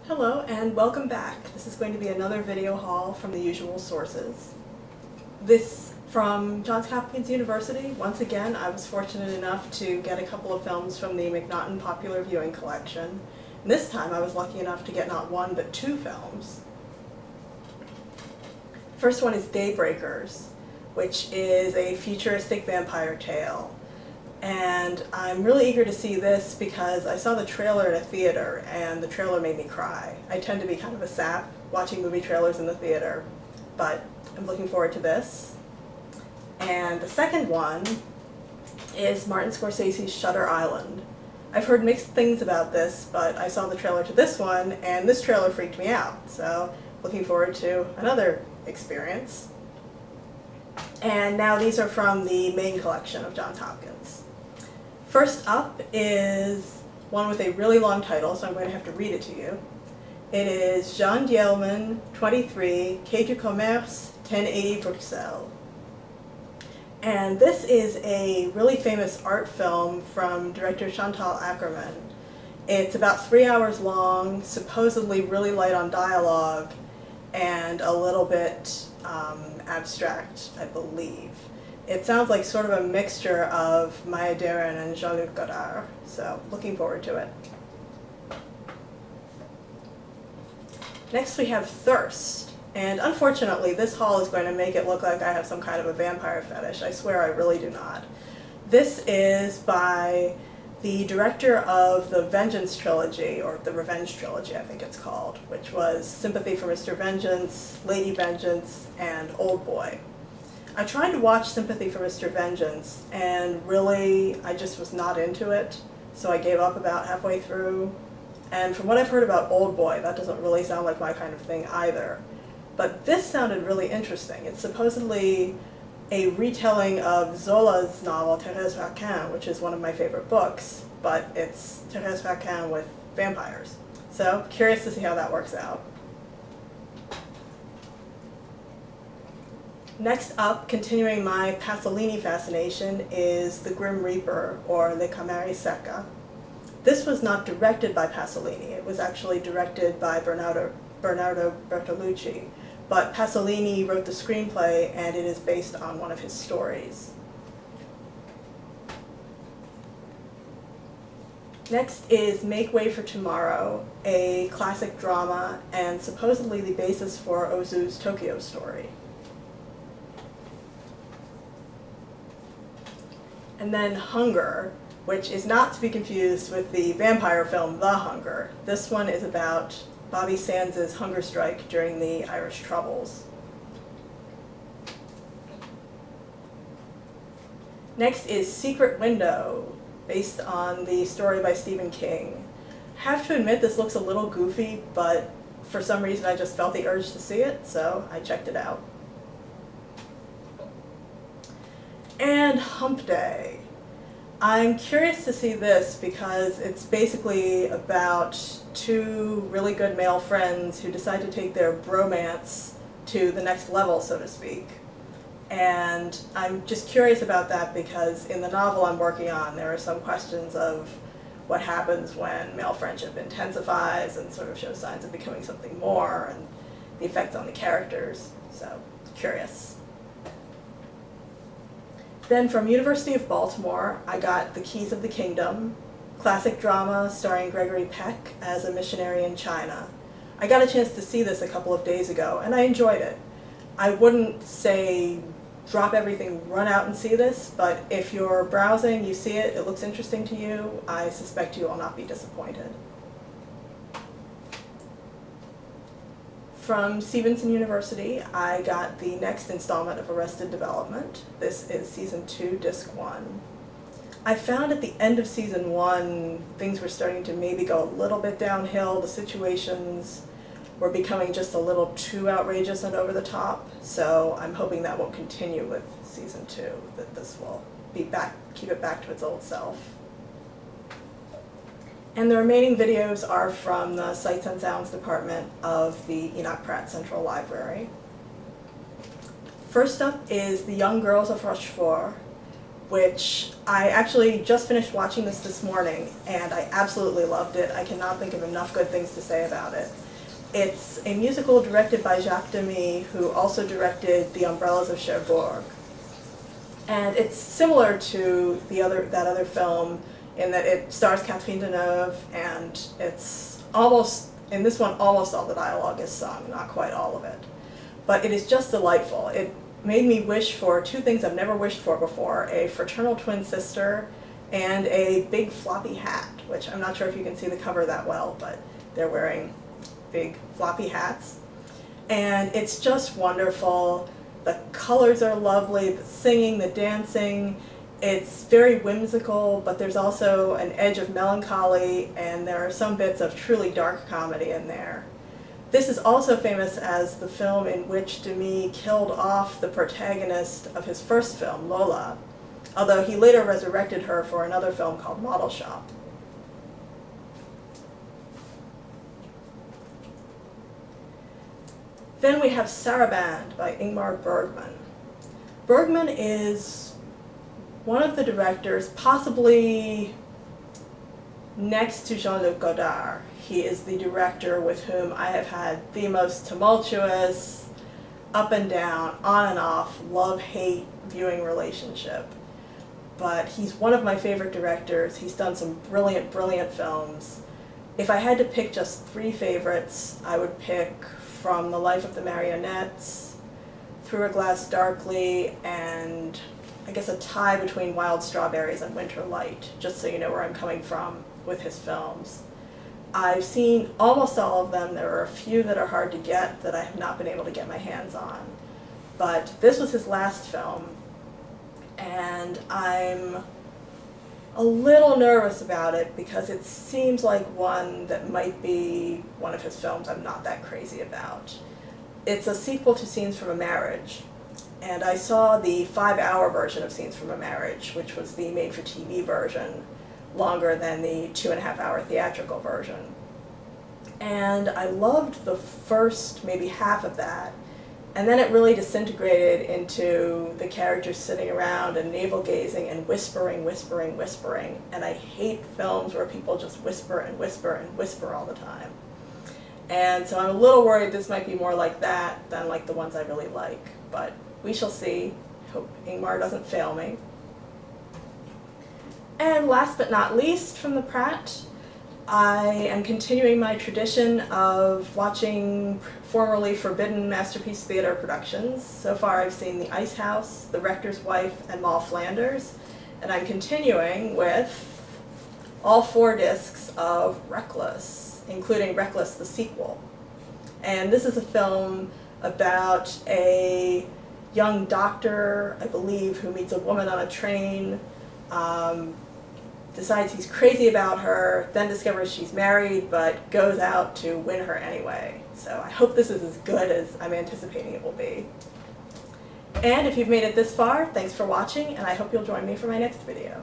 Hello and welcome back. This is going to be another video haul from the usual sources. This from Johns Hopkins University. Once again, I was fortunate enough to get a couple of films from the McNaughton Popular Viewing Collection. And this time I was lucky enough to get not one but two films. First one is Daybreakers, which is a futuristic vampire tale. And I'm really eager to see this because I saw the trailer in a theater and the trailer made me cry. I tend to be kind of a sap watching movie trailers in the theater, but I'm looking forward to this. And the second one is Martin Scorsese's Shutter Island. I've heard mixed things about this, but I saw the trailer to this one and this trailer freaked me out, so looking forward to another experience. And now these are from the main collection of Johns Hopkins. First up is one with a really long title, so I'm going to have to read it to you. It is Jean Dielman, 23, Quai du Commerce, 1080 Bruxelles. And this is a really famous art film from director Chantal Akerman. It's about 3 hours long, supposedly really light on dialogue, and a little bit abstract, I believe. It sounds like sort of a mixture of Maya Deren and Jean-Luc Godard, so looking forward to it. Next we have Thirst, and unfortunately this haul is going to make it look like I have some kind of a vampire fetish. I swear I really do not. This is by the director of the Vengeance trilogy, or the Revenge trilogy I think it's called, which was Sympathy for Mr. Vengeance, Lady Vengeance, and Old Boy. I tried to watch Sympathy for Mr. Vengeance, and really, I just was not into it, so I gave up about halfway through. And from what I've heard about Old Boy, that doesn't really sound like my kind of thing either. But this sounded really interesting. It's supposedly a retelling of Zola's novel, Thérèse Raquin, which is one of my favorite books, but it's Thérèse Raquin with vampires. So, curious to see how that works out. Next up, continuing my Pasolini fascination, is The Grim Reaper, or Le Camere Secca. This was not directed by Pasolini, it was actually directed by Bernardo Bertolucci, but Pasolini wrote the screenplay and it is based on one of his stories. Next is Make Way for Tomorrow, a classic drama and supposedly the basis for Ozu's Tokyo Story. And then Hunger, which is not to be confused with the vampire film The Hunger. This one is about Bobby Sands' hunger strike during the Irish Troubles. Next is Secret Window, based on the story by Stephen King. I have to admit this looks a little goofy, but for some reason I just felt the urge to see it, so I checked it out. And Hump Day. I'm curious to see this because it's basically about two really good male friends who decide to take their bromance to the next level, so to speak. And I'm just curious about that because in the novel I'm working on there are some questions of what happens when male friendship intensifies and sort of shows signs of becoming something more, and the effects on the characters, so curious. Then from University of Baltimore, I got The Keys of the Kingdom, classic drama starring Gregory Peck as a missionary in China. I got a chance to see this a couple of days ago, and I enjoyed it. I wouldn't say drop everything, run out and see this, but if you're browsing, you see it, it looks interesting to you, I suspect you will not be disappointed. From Stevenson University, I got the next installment of Arrested Development. This is Season 2, Disc 1. I found at the end of Season 1, things were starting to maybe go a little bit downhill. The situations were becoming just a little too outrageous and over the top, so I'm hoping that won't continue with Season 2, that this will be keep it back to its old self. And the remaining videos are from the Sights and Sounds department of the Enoch Pratt Central Library. First up is The Young Girls of Rochefort, which I actually just finished watching this morning, and I absolutely loved it. I cannot think of enough good things to say about it. It's a musical directed by Jacques Demy, who also directed The Umbrellas of Cherbourg. And it's similar to that other film in that it stars Catherine Deneuve, and it's almost, in this one, almost all the dialogue is sung, not quite all of it. But it is just delightful. It made me wish for two things I've never wished for before: a fraternal twin sister and a big floppy hat, which I'm not sure if you can see the cover that well, but they're wearing big floppy hats. And it's just wonderful. The colors are lovely, the singing, the dancing. It's very whimsical, but there's also an edge of melancholy, and there are some bits of truly dark comedy in there. This is also famous as the film in which Demy killed off the protagonist of his first film, Lola, although he later resurrected her for another film called Model Shop. Then we have Saraband by Ingmar Bergman. Bergman is one of the directors, possibly next to Jean-Luc Godard. He is the director with whom I have had the most tumultuous, up and down, on and off, love-hate viewing relationship. But he's one of my favorite directors. He's done some brilliant, brilliant films. If I had to pick just three favorites, I would pick From the Life of the Marionettes, Through a Glass Darkly, and I guess a tie between Wild Strawberries and Winter Light, just so you know where I'm coming from with his films. I've seen almost all of them. There are a few that are hard to get that I have not been able to get my hands on. But this was his last film, and I'm a little nervous about it because it seems like one that might be one of his films I'm not that crazy about. It's a sequel to Scenes from a Marriage, and I saw the 5-hour version of Scenes from a Marriage, which was the made-for-TV version, longer than the 2.5-hour theatrical version. And I loved the first maybe half of that, and then it really disintegrated into the characters sitting around and navel-gazing and whispering, whispering, whispering. And I hate films where people just whisper and whisper and whisper all the time. And so I'm a little worried this might be more like that than like the ones I really like. But we shall see. Hope Ingmar doesn't fail me. And last but not least, from the Pratt, I am continuing my tradition of watching formerly forbidden Masterpiece Theatre productions. So far I've seen The Ice House, The Rector's Wife, and Moll Flanders, and I'm continuing with all 4 discs of Reckless, including Reckless the sequel. And this is a film about a young doctor, I believe, who meets a woman on a train, decides he's crazy about her, then discovers she's married, but goes out to win her anyway. So I hope this is as good as I'm anticipating it will be. And if you've made it this far, thanks for watching, and I hope you'll join me for my next video.